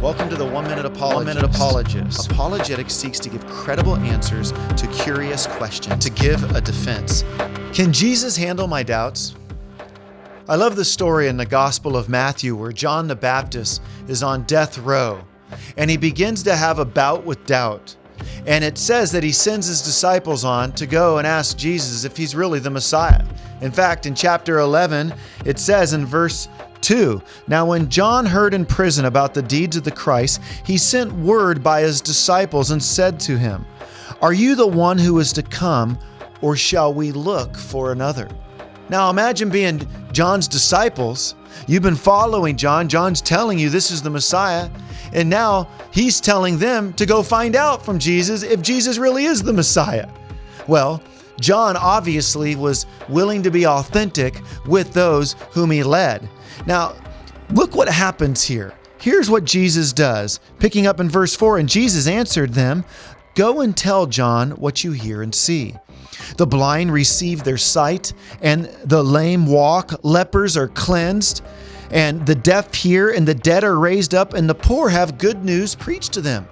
Welcome to the 1 Minute Apologist. 1 Minute Apologist. Apologetics seeks to give credible answers to curious questions, to give a defense. Can Jesus handle my doubts? I love the story in the Gospel of Matthew where John the Baptist is on death row and he begins to have a bout with doubt. And it says that he sends his disciples on to go and ask Jesus if he's really the Messiah. In fact, in chapter 11, it says in verse 2, "Now when John heard in prison about the deeds of the Christ, he sent word by his disciples and said to him, 'Are you the one who is to come, or shall we look for another?'" Now imagine being John's disciples. You've been following John. John's telling you this is the Messiah. And now he's telling them to go find out from Jesus if Jesus really is the Messiah. Well, John obviously was willing to be authentic with those whom he led. Now, look what happens here. Here's what Jesus does. Picking up in verse 4, "And Jesus answered them, 'Go and tell John what you hear and see. The blind receive their sight, and the lame walk, lepers are cleansed, and the deaf hear, and the dead are raised up, and the poor have good news preached to them.'"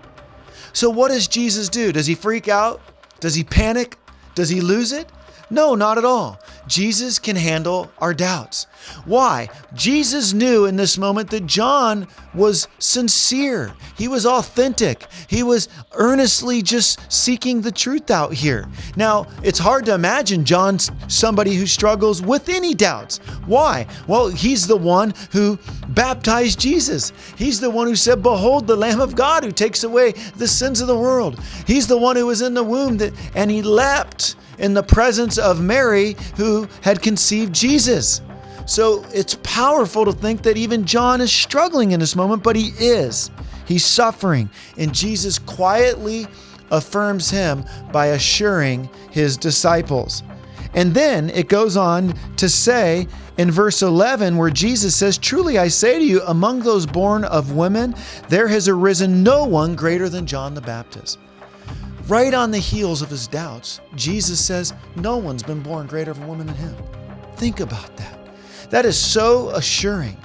So what does Jesus do? Does he freak out? Does he panic? Does he lose it? No, not at all. Jesus can handle our doubts. Why? Jesus knew in this moment that John was sincere. He was authentic. He was earnestly just seeking the truth out here. Now, it's hard to imagine John's somebody who struggles with any doubts. Why? Well, he's the one who baptized Jesus. He's the one who said, "Behold, the Lamb of God who takes away the sins of the world." He's the one who was in the womb and he leapt in the presence of Mary who had conceived Jesus. So it's powerful to think that even John is struggling in this moment, but he is. He's suffering, and Jesus quietly affirms him by assuring his disciples. And then it goes on to say in verse 11 where Jesus says, "Truly I say to you, among those born of women, there has arisen no one greater than John the Baptist." Right on the heels of his doubts, Jesus says, no one's been born greater of a woman than him. Think about that. That is so assuring.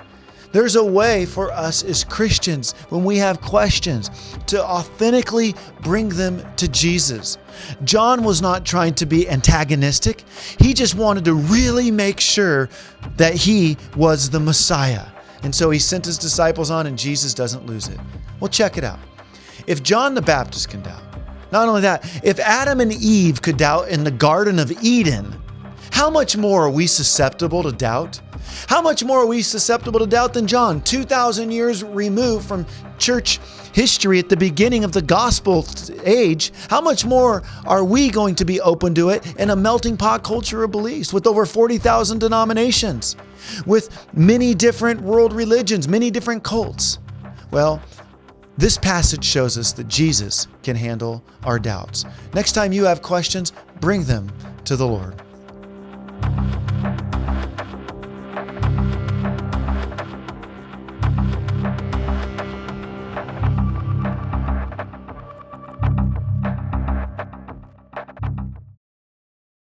There's a way for us as Christians, when we have questions, to authentically bring them to Jesus. John was not trying to be antagonistic. He just wanted to really make sure that he was the Messiah. And so he sent his disciples on, and Jesus doesn't lose it. Well, check it out. If John the Baptist can doubt, not only that, if Adam and Eve could doubt in the Garden of Eden, how much more are we susceptible to doubt? How much more are we susceptible to doubt than John, 2,000 years removed from church history at the beginning of the gospel age? How much more are we going to be open to it in a melting pot culture of beliefs with over 40,000 denominations, with many different world religions, many different cults? Well, this passage shows us that Jesus can handle our doubts. Next time you have questions, bring them to the Lord.